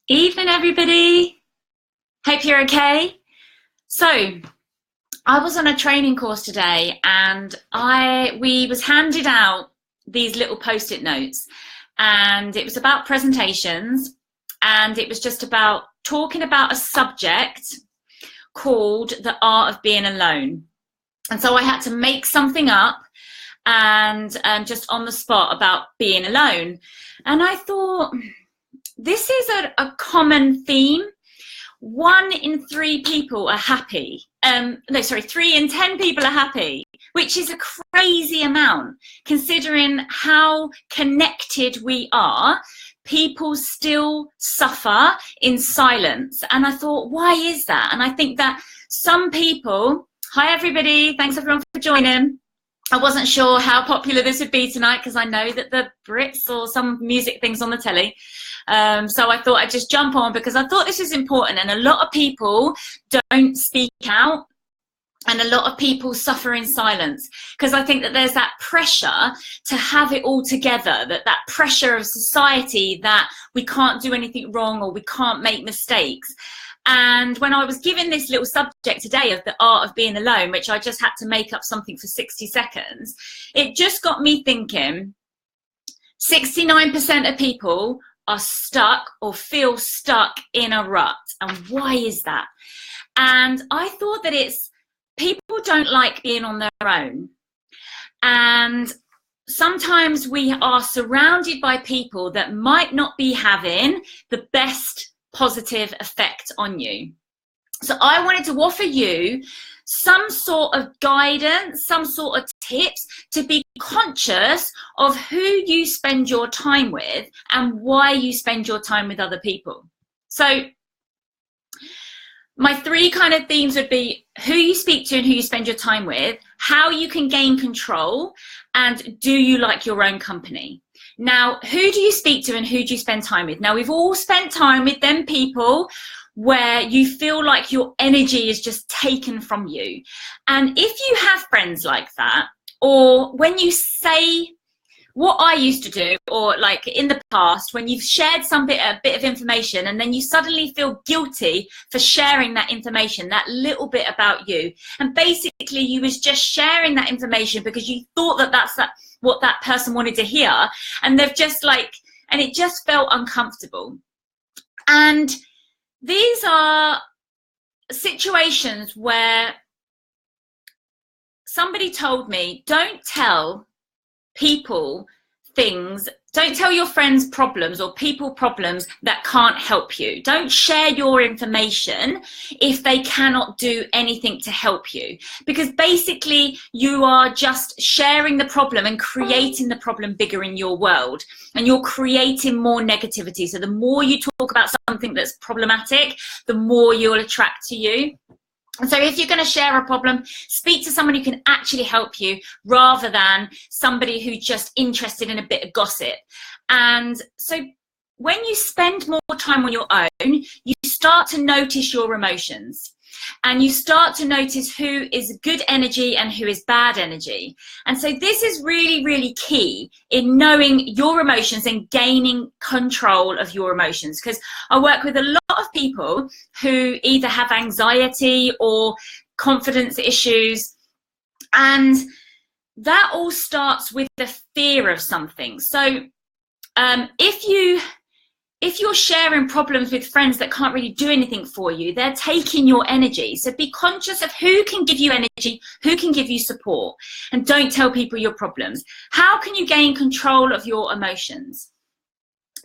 Evening, everybody. Hope you're okay. So, I was on a training course today, and we was handed out these little post-it notes, and it was about presentations, and it was just about talking about a subject called the art of being alone. And so I had to make something up and just on the spot about being alone. And I thought, this is a common theme. 1 in 3 people are happy. No, sorry, 3 in 10 people are happy, which is a crazy amount considering how connected we are. People still suffer in silence. And I thought, why is that? And I think that some people, hi everybody, thanks everyone for joining. I wasn't sure how popular this would be tonight because I know that the Brits or some music things on the telly. So I thought I'd just jump on because I thought this is important, and a lot of people don't speak out, and a lot of people suffer in silence because I think that there's that pressure to have it all together, that pressure of society that we can't do anything wrong or we can't make mistakes. And when I was given this little subject today of the art of being alone, which I just had to make up something for 60 seconds, it just got me thinking. 69% of people are stuck or feel stuck in a rut. And why is that? And I thought that it's people don't like being on their own. And sometimes we are surrounded by people that might not be having the best positive effect on you. So I wanted to offer you some sort of guidance, some sort of tips to be conscious of who you spend your time with and why you spend your time with other people. So my 3 kind of themes would be who you speak to and who you spend your time with, how you can gain control, and do you like your own company? Now, who do you speak to and who do you spend time with? Now, we've all spent time with them people where you feel like your energy is just taken from you. And if you have friends like that, or when you say what I used to do, or like in the past, when you've shared a bit of information and then you suddenly feel guilty for sharing that information, that little bit about you. And basically you was just sharing that information because you thought that that's what that person wanted to hear. And they've just and it just felt uncomfortable. And these are situations where somebody told me, don't tell people things, don't tell your friends problems or people problems that can't help you. Don't share your information if they cannot do anything to help you, because basically you are just sharing the problem and creating the problem bigger in your world, and you're creating more negativity. So the more you talk about something that's problematic, the more you'll attract to you. And so if you're going to share a problem, speak to someone who can actually help you rather than somebody who's just interested in a bit of gossip. And so when you spend more time on your own, you start to notice your emotions. And you start to notice who is good energy and who is bad energy. And so this is really, really key in knowing your emotions and gaining control of your emotions. Because I work with a lot of people who either have anxiety or confidence issues. And that all starts with the fear of something. So if you're sharing problems with friends that can't really do anything for you, they're taking your energy. So be conscious of who can give you energy, who can give you support, and don't tell people your problems. How can you gain control of your emotions?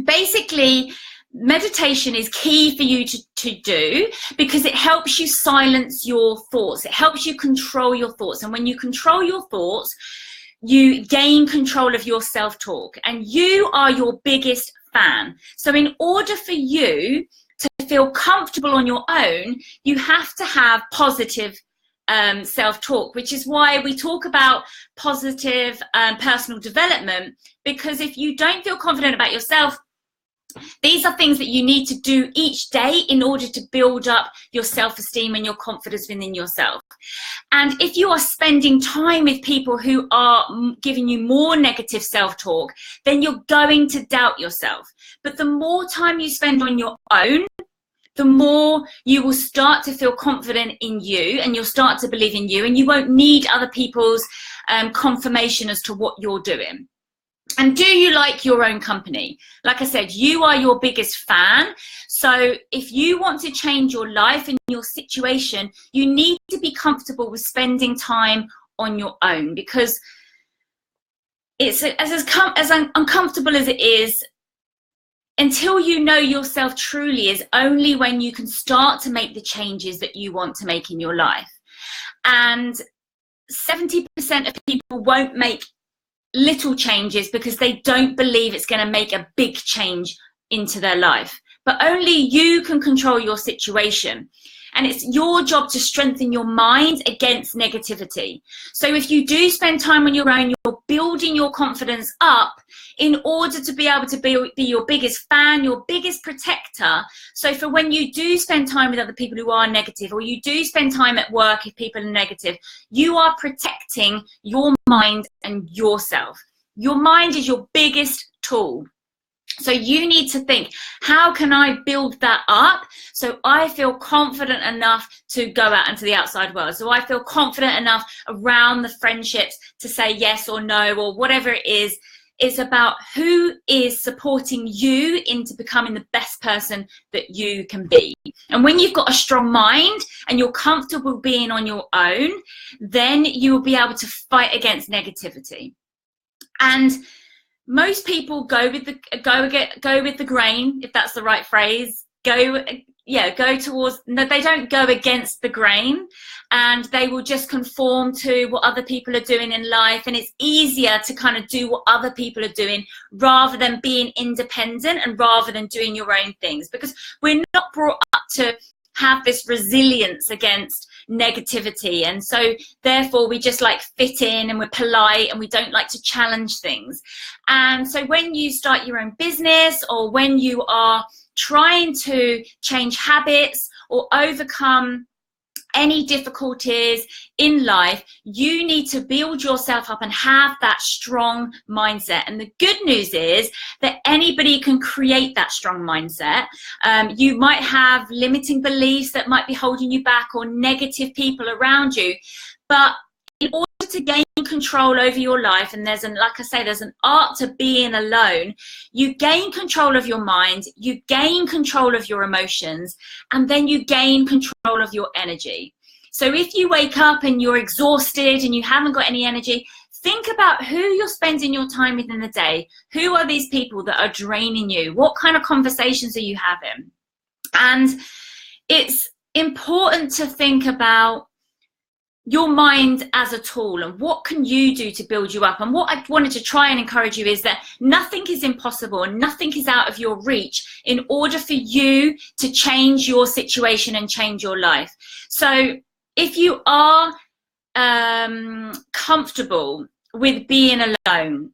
Basically, meditation is key for you to do because it helps you silence your thoughts. It helps you control your thoughts. And when you control your thoughts, you gain control of your self-talk, and you are your biggest fan. So in order for you to feel comfortable on your own, you have to have positive self-talk, which is why we talk about positive personal development, because if you don't feel confident about yourself, These are things that you need to do each day in order to build up your self-esteem and your confidence within yourself. And if you are spending time with people who are giving you more negative self-talk, then you're going to doubt yourself. But the more time you spend on your own, the more you will start to feel confident in you, and you'll start to believe in you, and you won't need other people's confirmation as to what you're doing. And do you like your own company? Like I said, you are your biggest fan. So if you want to change your life and your situation, you need to be comfortable with spending time on your own, because it's as uncomfortable as it is, until you know yourself truly, is only when you can start to make the changes that you want to make in your life. And 70% of people won't make little changes because they don't believe it's going to make a big change into their life. But only you can control your situation. And it's your job to strengthen your mind against negativity. So if you do spend time on your own, you're building your confidence up in order to be able to be your biggest fan, your biggest protector. So for when you do spend time with other people who are negative, or you do spend time at work if people are negative, you are protecting your mind and yourself. Your mind is your biggest tool. So you need to think, how can I build that up so I feel confident enough to go out into the outside world? So I feel confident enough around the friendships to say yes or no, or whatever it is. It's about who is supporting you into becoming the best person that you can be. And when you've got a strong mind and you're comfortable being on your own, then you will be able to fight against negativity. And most people go with the grain, if that's the right phrase. Go towards. No, they don't go against the grain, and they will just conform to what other people are doing in life. And it's easier to kind of do what other people are doing rather than being independent and rather than doing your own things, because we're not brought up to have this resilience against negativity, and so therefore we just like fit in and we're polite and we don't like to challenge things. And so when you start your own business, or when you are trying to change habits or overcome any difficulties in life, you need to build yourself up and have that strong mindset. And the good news is that anybody can create that strong mindset. You might have limiting beliefs that might be holding you back, or negative people around you, but in order to gain control over your life, and there's an art to being alone, you gain control of your mind, you gain control of your emotions, and then you gain control of your energy. So if you wake up and you're exhausted and you haven't got any energy, think about who you're spending your time with in the day. Who are these people that are draining you? What kind of conversations are you having? And it's important to think about your mind as a tool, and what can you do to build you up. And what I wanted to try and encourage you is that nothing is impossible and nothing is out of your reach in order for you to change your situation and change your life. So if you are comfortable with being alone,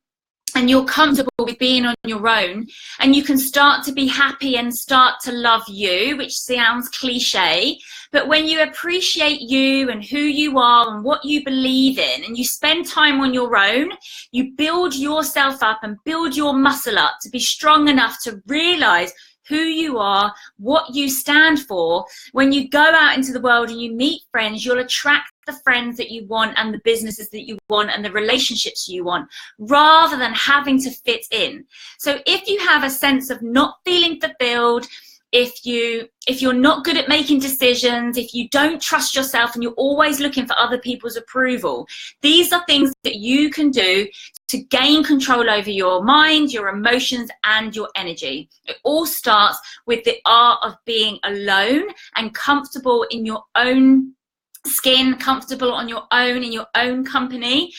and you're comfortable with being on your own, and you can start to be happy and start to love you, which sounds cliche, but when you appreciate you and who you are and what you believe in, and you spend time on your own, you build yourself up and build your muscle up to be strong enough to realize who you are, what you stand for. When you go out into the world and you meet friends, you'll attract the friends that you want and the businesses that you want and the relationships you want, rather than having to fit in. So if you have a sense of not feeling fulfilled, if you're not good at making decisions, if you don't trust yourself and you're always looking for other people's approval, these are things that you can do to gain control over your mind, your emotions, and your energy. It all starts with the art of being alone and comfortable in your own skin, comfortable on your own, in your own company.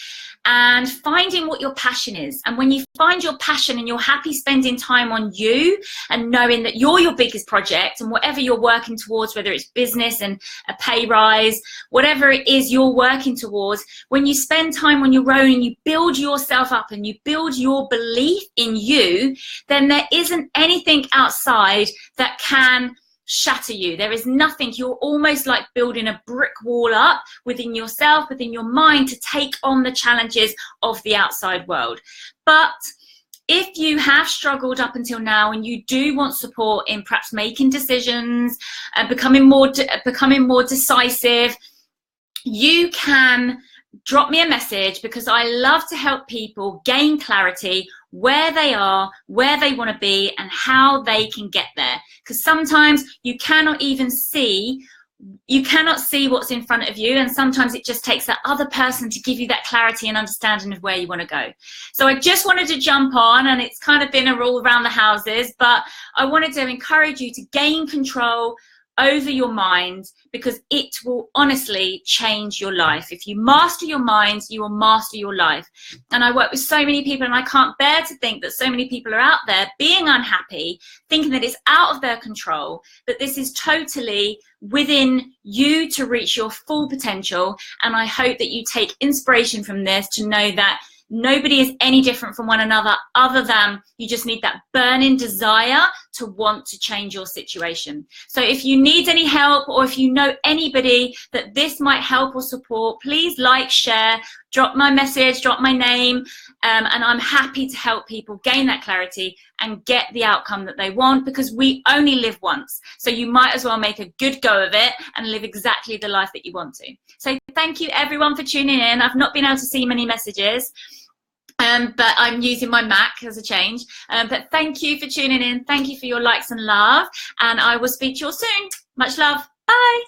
and finding what your passion is. And when you find your passion and you're happy spending time on you and knowing that you're your biggest project, and whatever you're working towards, whether it's business and a pay rise, whatever it is you're working towards, when you spend time on your own and you build yourself up and you build your belief in you, then there isn't anything outside that can shatter you. There is nothing. You're almost like building a brick wall up within yourself, within your mind, to take on the challenges of the outside world. But if you have struggled up until now and you do want support in perhaps making decisions and becoming more decisive, you can drop me a message, because I love to help people gain clarity where they are, where they want to be, and how they can get there. Because sometimes you cannot see what's in front of you, and sometimes it just takes that other person to give you that clarity and understanding of where you want to go. So I just wanted to jump on, and it's kind of been a roll around the houses, but I wanted to encourage you to gain control over your mind, because it will honestly change your life. If you master your mind, you will master your life. And I work with so many people, and I can't bear to think that so many people are out there being unhappy, thinking that it's out of their control, that this is totally within you to reach your full potential. And I hope that you take inspiration from this to know that nobody is any different from one another, other than you just need that burning desire to want to change your situation. So if you need any help, or if you know anybody that this might help or support, please like, share, drop my message, drop my name, and I'm happy to help people gain that clarity and get the outcome that they want, because we only live once. So you might as well make a good go of it and live exactly the life that you want to. So thank you everyone for tuning in. I've not been able to see many messages, but I'm using my Mac as a change. But thank you for tuning in. Thank you for your likes and love. And I will speak to you all soon. Much love. Bye.